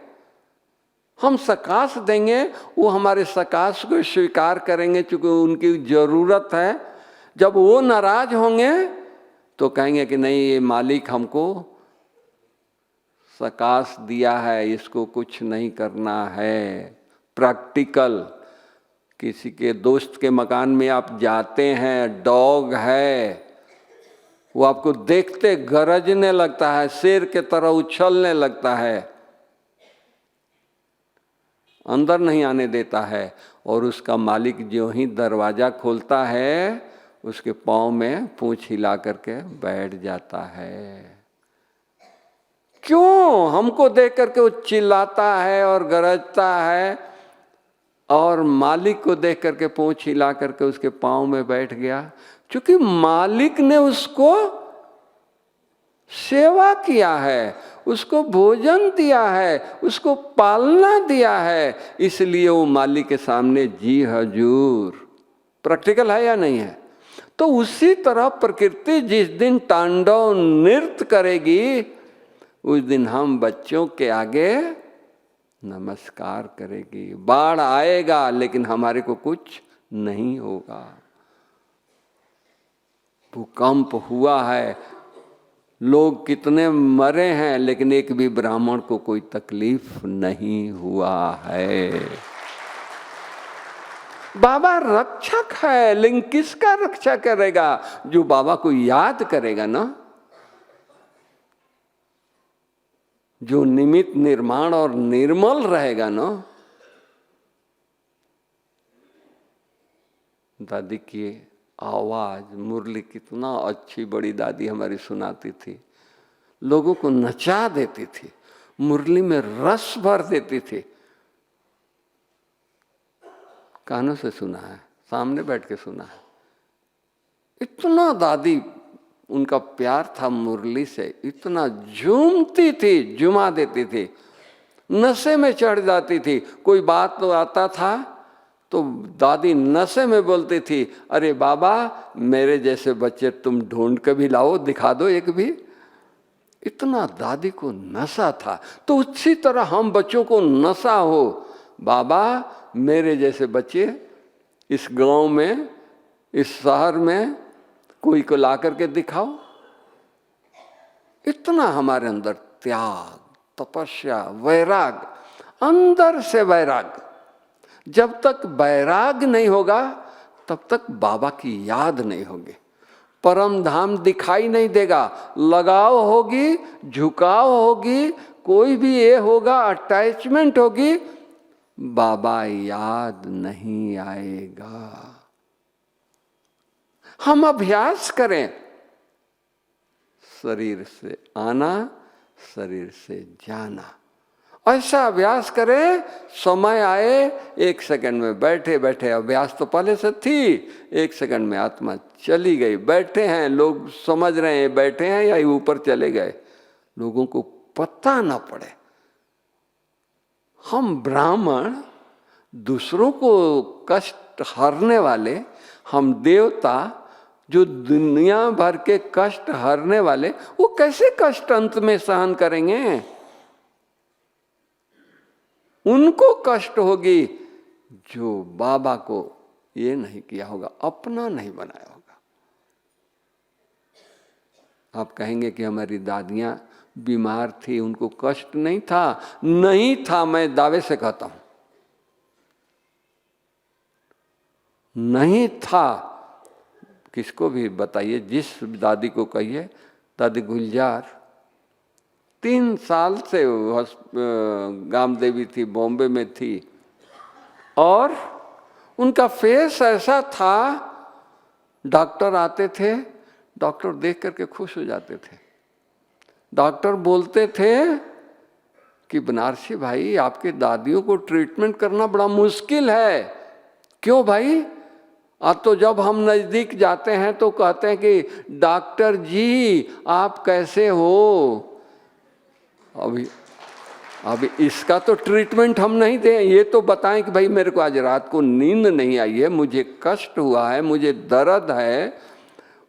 A: हम सकाश देंगे, वो हमारे सकाश को स्वीकार करेंगे चूंकि उनकी जरूरत है। जब वो नाराज होंगे तो कहेंगे कि नहीं, ये मालिक हमको सकाश दिया है, इसको कुछ नहीं करना है। प्रैक्टिकल, किसी के दोस्त के मकान में आप जाते हैं, डॉग है, वो आपको देखते गरजने लगता है, शेर के तरह उछलने लगता है, अंदर नहीं आने देता है, और उसका मालिक जो ही दरवाजा खोलता है उसके पाँव में पूंछ हिला करके बैठ जाता है। क्यों? हमको देख करके वो चिल्लाता है और गरजता है, और मालिक को देख करके पूंछ हिला करके उसके पाँव में बैठ गया, क्योंकि मालिक ने उसको सेवा किया है, उसको भोजन दिया है, उसको पालना दिया है, इसलिए वो मालिक के सामने जी हजूर। प्रैक्टिकल है या नहीं है? तो उसी तरह प्रकृति जिस दिन तांडव नृत्य करेगी, उस दिन हम बच्चों के आगे नमस्कार करेगी। बाढ़ आएगा लेकिन हमारे को कुछ नहीं होगा। भूकंप हुआ है, लोग कितने मरे हैं, लेकिन एक भी ब्राह्मण को कोई तकलीफ नहीं हुआ है। बाबा रक्षक है, लेकिन किसका रक्षा करेगा? जो बाबा को याद करेगा ना, जो निमित्त निर्माण और निर्मल रहेगा ना। दादी की आवाज, मुरली कितना अच्छी बड़ी दादी हमारी सुनाती थी, लोगों को नचा देती थी, मुरली में रस भर देती थी। कानों से सुना है, सामने बैठ के सुना है। इतना दादी, उनका प्यार था मुरली से, इतना झूमती थी, झुमा देती थी, नशे में चढ़ जाती थी। कोई बात तो आता था तो दादी नशे में बोलती थी, अरे बाबा मेरे जैसे बच्चे तुम ढूंढ के भी लाओ, दिखा दो एक भी। इतना दादी को नशा था। तो उसी तरह हम बच्चों को नशा हो, बाबा मेरे जैसे बच्चे इस गांव में, इस शहर में कोई को ला करके दिखाओ। इतना हमारे अंदर त्याग, तपस्या, वैराग, अंदर से वैराग। जब तक वैराग नहीं होगा तब तक बाबा की याद नहीं होगी, परम धाम दिखाई नहीं देगा। लगाव होगी, झुकाव होगी, कोई भी ये होगा, अटैचमेंट होगी, बाबा याद नहीं आएगा। हम अभ्यास करें, शरीर से आना, शरीर से जाना, ऐसा अभ्यास करें। समय आए, 1 सेकंड में बैठे बैठे, अभ्यास तो पहले से थी, 1 सेकंड में आत्मा चली गई। बैठे हैं लोग, समझ रहे हैं बैठे हैं या ऊपर चले गए, लोगों को पता ना पड़े। हम ब्राह्मण दूसरों को कष्ट हरने वाले, हम देवता जो दुनिया भर के कष्ट हरने वाले, वो कैसे कष्ट अंत में सहन करेंगे? उनको कष्ट होगी जो बाबा को ये नहीं किया होगा, अपना नहीं बनाया होगा। आप कहेंगे कि हमारी दादियां बीमार थी, उनको कष्ट नहीं था। नहीं था, मैं दावे से कहता हूं, नहीं था। किसको भी बताइए, जिस दादी को कहिए, दादी गुलजार 3 साल से गाम देवी थी, बॉम्बे में थी, और उनका फेस ऐसा था, डॉक्टर आते थे, डॉक्टर देख करके खुश हो जाते थे। डॉक्टर बोलते थे कि बनारसी भाई, आपके दादियों को ट्रीटमेंट करना बड़ा मुश्किल है। क्यों भाई? अब तो जब हम नज़दीक जाते हैं तो कहते हैं कि डॉक्टर जी आप कैसे हो? अभी इसका तो ट्रीटमेंट हम नहीं दें, ये तो बताएं कि भाई मेरे को आज रात को नींद नहीं आई है, मुझे कष्ट हुआ है, मुझे दर्द है।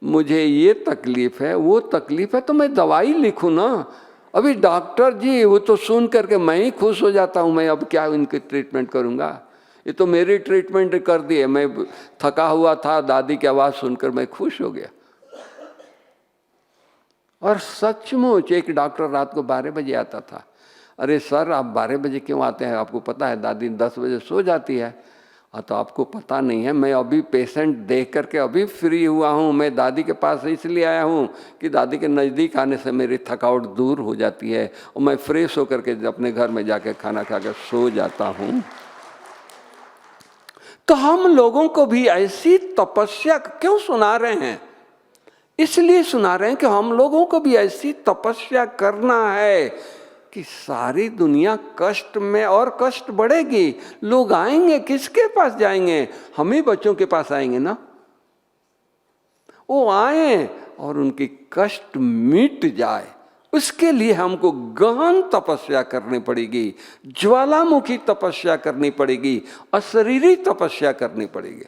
A: मुझे ये तकलीफ है, वो तकलीफ है, तो मैं दवाई लिखूं ना। अभी डॉक्टर जी वो तो सुन करके मैं ही खुश हो जाता हूँ, मैं अब क्या इनकी ट्रीटमेंट करूँगा, ये तो मेरी ट्रीटमेंट कर दी है। मैं थका हुआ था, दादी की आवाज़ सुनकर मैं खुश हो गया। और सचमुच एक डॉक्टर रात को 12 बजे आता था। अरे सर आप 12 बजे क्यों आते हैं, आपको पता है दादी 10 बजे सो जाती है। हाँ तो आपको पता नहीं है, मैं अभी पेशेंट देख करके अभी फ्री हुआ हूँ, मैं दादी के पास इसलिए आया हूँ कि दादी के नज़दीक आने से मेरी थकावट दूर हो जाती है और मैं फ्रेश होकर के अपने घर में जाकर खाना खा कर सो जाता हूँ। तो हम लोगों को भी ऐसी तपस्या क्यों सुना रहे हैं? इसलिए सुना रहे हैं कि हम लोगों को भी ऐसी तपस्या करना है कि सारी दुनिया कष्ट में और कष्ट बढ़ेगी। लोग आएंगे, किसके पास जाएंगे? हम ही बच्चों के पास आएंगे ना। वो आए और उनकी कष्ट मिट जाए, उसके लिए हमको गहन तपस्या करनी पड़ेगी, ज्वालामुखी तपस्या करनी पड़ेगी, अशरीरी तपस्या करनी पड़ेगी,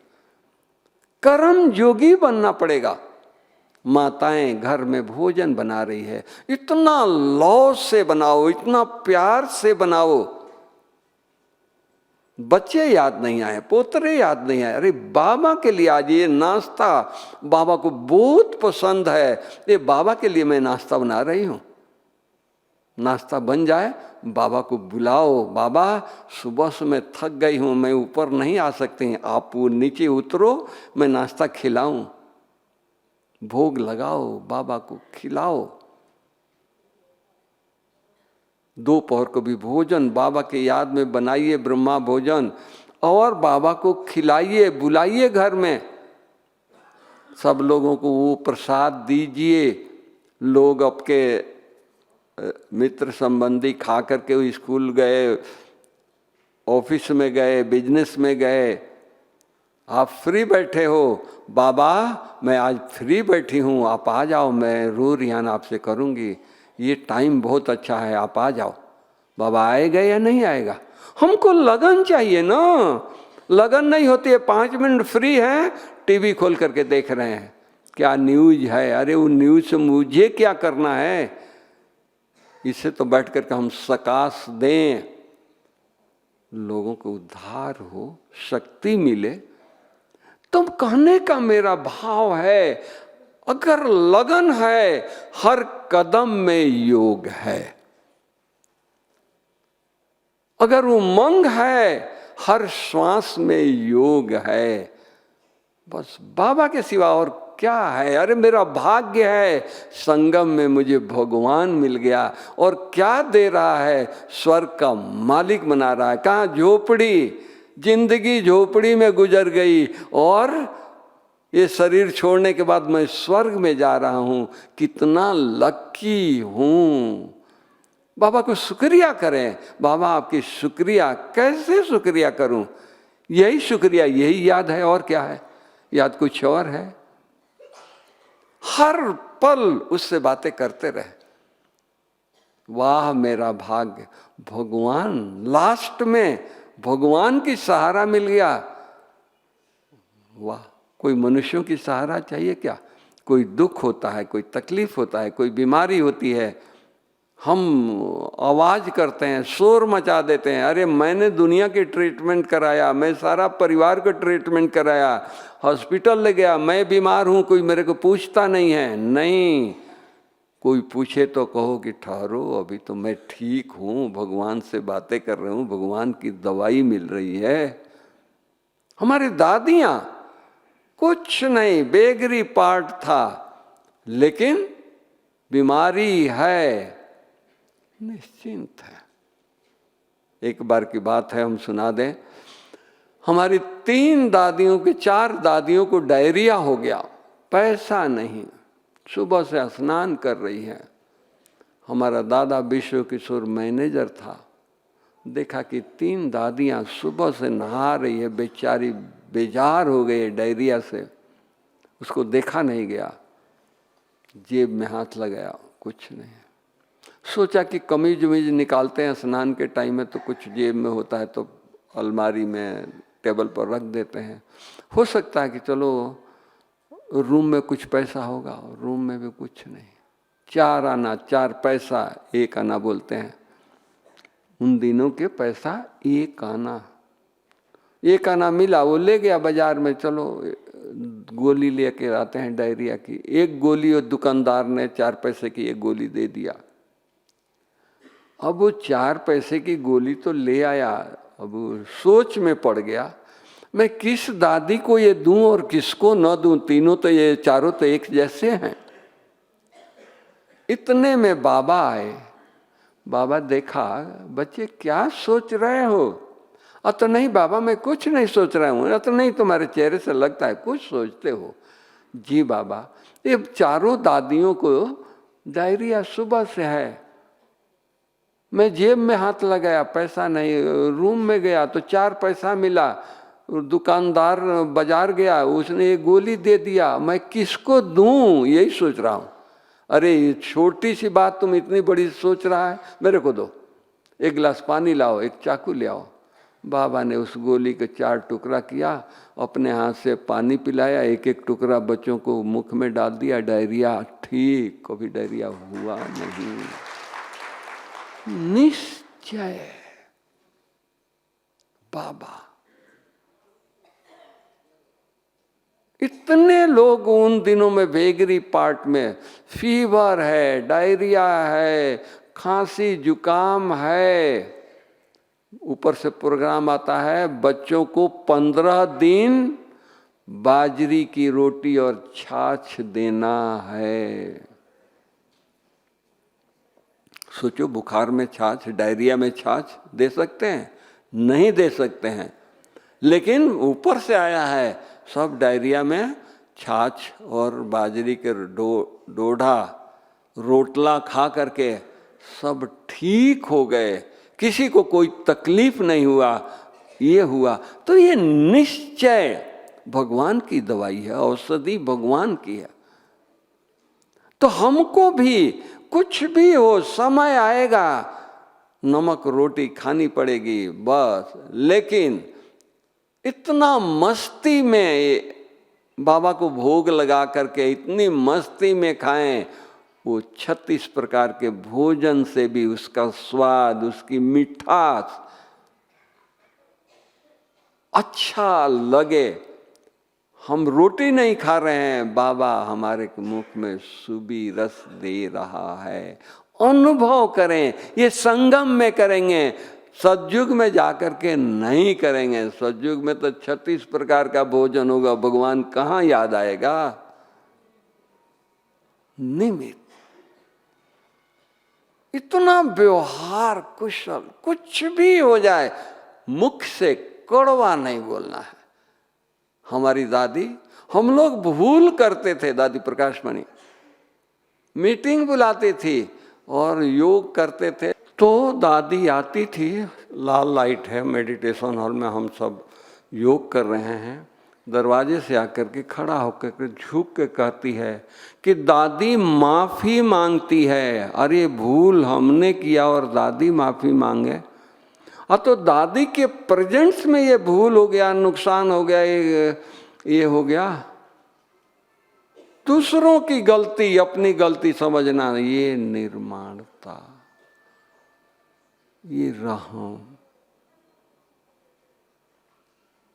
A: कर्म योगी बनना पड़ेगा। माताएं घर में भोजन बना रही है, इतना लौ से बनाओ, इतना प्यार से बनाओ। बच्चे याद नहीं आए, पोतरे याद नहीं आए, अरे बाबा के लिए आज ये नाश्ता बाबा को बहुत पसंद है, ये बाबा के लिए मैं नाश्ता बना रही हूँ। नाश्ता बन जाए, बाबा को बुलाओ, बाबा सुबह से मैं थक गई हूँ, मैं ऊपर नहीं आ सकती, आप नीचे उतरो, मैं नाश्ता खिलाऊं। भोग लगाओ, बाबा को खिलाओ। दोपहर को भी भोजन बाबा के याद में बनाइए, ब्रह्मा भोजन, और बाबा को खिलाइए, बुलाइए घर में। सब लोगों को वो प्रसाद दीजिए। लोग आपके मित्र संबंधी खा करके स्कूल गए, ऑफिस में गए, बिजनेस में गए, आप फ्री बैठे हो, बाबा मैं आज फ्री बैठी हूँ, आप आ जाओ, मैं रू रियान आपसे करूँगी, ये टाइम बहुत अच्छा है, आप आ जाओ। बाबा आएगा या नहीं आएगा? हमको लगन चाहिए ना। लगन नहीं होती है, 5 मिनट फ्री है, टीवी खोल करके देख रहे हैं क्या न्यूज है। अरे वो न्यूज से मुझे क्या करना है? इससे तो बैठ करके हम सकाश दें, लोगों को उद्धार हो, शक्ति मिले। तो कहने का मेरा भाव है, अगर लगन है, हर कदम में योग है। अगर उमंग है, हर श्वास में योग है। बस बाबा के सिवा और क्या है? अरे मेरा भाग्य है, संगम में मुझे भगवान मिल गया। और क्या दे रहा है? स्वर्ग का मालिक बना रहा है। कहाँ? झोपड़ी, जिंदगी झोपड़ी में गुजर गई और ये शरीर छोड़ने के बाद मैं स्वर्ग में जा रहा हूँ। कितना लकी हूँ। बाबा को शुक्रिया करें। बाबा आपकी शुक्रिया, कैसे शुक्रिया करूँ? यही शुक्रिया, यही याद है, और क्या है? याद कुछ और है? हर पल उससे बातें करते रहे। वाह मेरा भाग्य, भगवान, लास्ट में भगवान की सहारा मिल गया। वाह, कोई मनुष्यों की सहारा चाहिए क्या? कोई दुख होता है, कोई तकलीफ होता है, कोई बीमारी होती है, हम आवाज़ करते हैं, शोर मचा देते हैं, अरे मैंने दुनिया की ट्रीटमेंट कराया, मैं सारा परिवार को ट्रीटमेंट कराया, हॉस्पिटल ले गया, मैं बीमार हूँ, कोई मेरे को पूछता नहीं है। नहीं, कोई पूछे तो कहो कि ठहरो, अभी तो मैं ठीक हूँ, भगवान से बातें कर रहा हूँ, भगवान की दवाई मिल रही है। हमारी दादियाँ कुछ नहीं, बेगरी पार्ट था, लेकिन बीमारी है, निश्चिंत है। एक बार की बात है, हम सुना दें। हमारी 3 दादियों के 4 दादियों को डायरिया हो गया, पैसा नहीं, सुबह से स्नान कर रही है। हमारा दादा विश्व किशोर मैनेजर था, देखा कि 3 दादियां सुबह से नहा रही है, बेचारी बेजार हो गई डायरिया से। उसको देखा नहीं गया, जेब में हाथ लगाया, कुछ नहीं। सोचा कि कमीज वमीज निकालते हैं स्नान के टाइम में, तो कुछ जेब में होता है तो अलमारी में टेबल पर रख देते हैं, हो सकता है कि चलो रूम में कुछ पैसा होगा, रूम में भी कुछ नहीं। 4 आना 4 पैसा 1 आना बोलते हैं। उन दिनों के पैसा 1 आना। 1 आना मिला, वो ले गया बाजार में, चलो गोली लेके आते हैं डायरिया की। 1 गोली और दुकानदार ने 4 पैसे की 1 गोली दे दिया। अब वो 4 पैसे की गोली तो ले आया, अब सोच में पड़ गया, मैं किस दादी को ये दूं और किसको न दूं, तीनों तो ये चारों तो एक जैसे हैं। इतने में बाबा आए। बाबा देखा, बच्चे क्या सोच रहे हो? तो नहीं बाबा, मैं कुछ नहीं सोच रहा हूँ। तो नहीं, तुम्हारे चेहरे से लगता है कुछ सोचते हो। जी बाबा, ये चारों दादियों को डायरिया सुबह से है। मैं जेब में हाथ लगाया, पैसा नहीं। रूम में गया तो 4 पैसा मिला। दुकानदार बाजार गया, उसने 1 गोली दे दिया। मैं किसको दूं, यही सोच रहा हूं। अरे छोटी सी बात तुम इतनी बड़ी सोच रहा है, मेरे को दो। 1 गिलास पानी लाओ, 1 चाकू ले आओ। बाबा ने उस गोली के 4 टुकड़ा किया, अपने हाथ से पानी पिलाया, 1-1 टुकड़ा बच्चों को मुख में डाल दिया। डायरिया ठीक, कभी डायरिया हुआ नहीं। निश्चय बाबा। इतने लोग उन दिनों में वेगरी पार्ट में फीवर है, डायरिया है, खांसी जुकाम है, ऊपर से प्रोग्राम आता है बच्चों को 15 दिन बाजरी की रोटी और छाछ देना है। सोचो, बुखार में छाछ, डायरिया में छाछ दे सकते हैं? नहीं दे सकते हैं। लेकिन ऊपर से आया है सब डायरिया में छाछ और बाजरी के डोढा रोटला खा करके सब ठीक हो गए, किसी को कोई तकलीफ नहीं हुआ। ये हुआ तो ये निश्चय भगवान की दवाई है, औषधि भगवान की है। तो हमको भी कुछ भी हो, समय आएगा, नमक रोटी खानी पड़ेगी बस। लेकिन इतना मस्ती में बाबा को भोग लगा करके इतनी मस्ती में खाएं, वो 36 प्रकार के भोजन से भी उसका स्वाद, उसकी मिठास अच्छा लगे। हम रोटी नहीं खा रहे हैं, बाबा हमारे मुख में सुबी रस दे रहा है। अनुभव करें, ये संगम में करेंगे, सतयुग में जाकर के नहीं करेंगे। सतयुग में तो 36 प्रकार का भोजन होगा, भगवान कहाँ याद आएगा? निमित्त इतना व्यवहार कुशल, कुछ भी हो जाए मुख से कड़वा नहीं बोलना है। हमारी दादी, हम लोग भूल करते थे, दादी प्रकाश मणि मीटिंग बुलाती थी और योग करते थे, तो दादी आती थी, लाल लाइट है मेडिटेशन हॉल में, हम सब योग कर रहे हैं, दरवाजे से आकर के खड़ा होकर के झुक के कहती है कि दादी माफ़ी मांगती है। अरे भूल हमने किया और दादी माफ़ी मांगे? तो दादी के प्रेजेंस में ये भूल हो गया, नुकसान हो गया, ये हो गया। दूसरों की गलती अपनी गलती समझना, ये निर्माणता, ये रहम।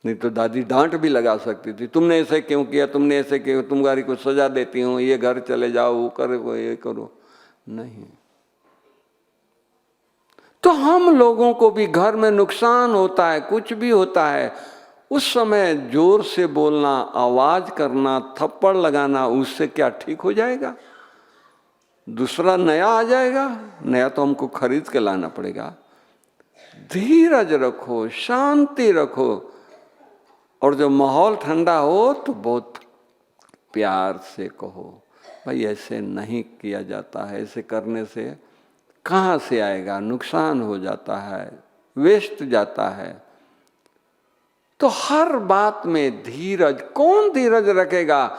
A: नहीं तो दादी डांट भी लगा सकती थी, तुमने ऐसे क्यों किया, तुमने ऐसे क्यों, तुम्हारी को सजा देती हूँ, ये घर चले जाओ, वो करो, ये करो। नहीं, तो हम लोगों को भी घर में नुकसान होता है, कुछ भी होता है, उस समय जोर से बोलना, आवाज करना, थप्पड़ लगाना, उससे क्या ठीक हो जाएगा? दूसरा नया आ जाएगा? नया तो हमको खरीद के लाना पड़ेगा। धीरज रखो, शांति रखो, और जब माहौल ठंडा हो तो बहुत प्यार से कहो, भाई ऐसे नहीं किया जाता है, ऐसे करने से कहाँ से आएगा, नुकसान हो जाता है, वेस्ट जाता है। तो हर बात में धीरज। कौन धीरज रखेगा?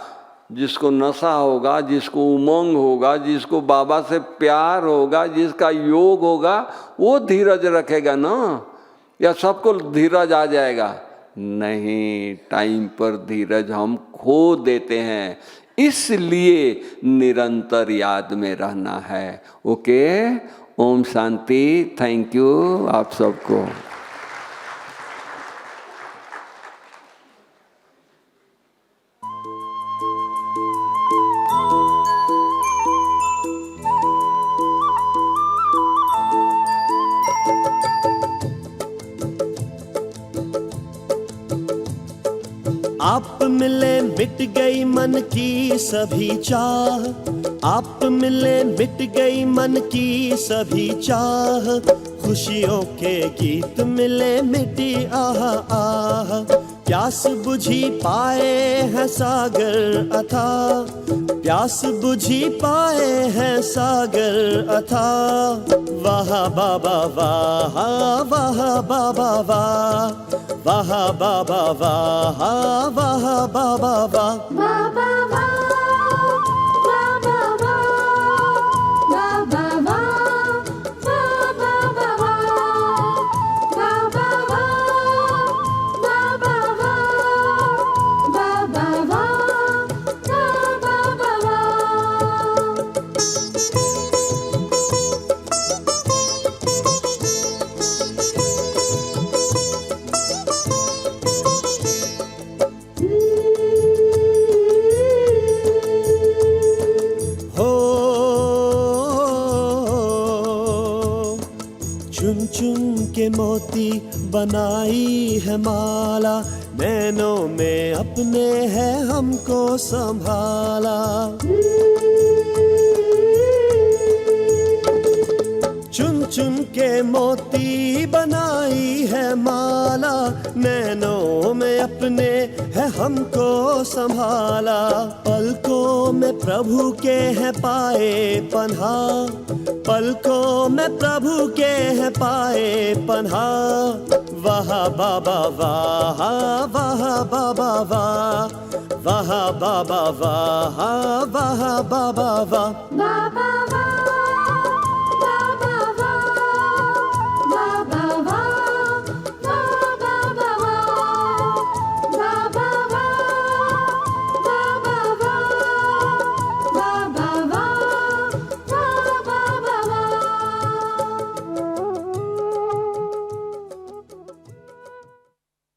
A: जिसको नशा होगा, जिसको उमंग होगा, जिसको बाबा से प्यार होगा, जिसका योग होगा, वो धीरज रखेगा ना। या सबको धीरज आ जाएगा? नहीं, टाइम पर धीरज हम खो देते हैं, इसलिए निरंतर याद में रहना है। Okay, Om Shanti. Thank you आप सबको।
B: आप मिले मिट गई मन की सभी चाह, आप मिले मिट गई मन की सभी चाह, खुशियों के गीत मिले मिटी आह आह, प्यास बुझी पाए हैं सागर अथाह, प्यास बुझी पाए हैं सागर अथाह, वाह बाबा वाह, वाह बाबा वाह, वाह बाबा वाह, वाह बाबा वाह,
C: बाबा वाह, बाबा वाह, बाबा वाह, बाबा वाह, बाबा वाह, बाबा वाह, बाबा वाह, बाबा वाह।
B: चुन चुन के मोती बनाई है माला, नैनों में अपने है हमको संभाला, चुन चुन के मोती बनाई है माला, नैनों में अपने है हमको संभाला, पलकों में प्रभु के है पाए पन्हा, पलकों में प्रभु के है पाए पन्हा, वाह बाबा वाह, वाह बाबा वाह, वाह बाबा वाह, वाह बाबा वाह,
C: बाबा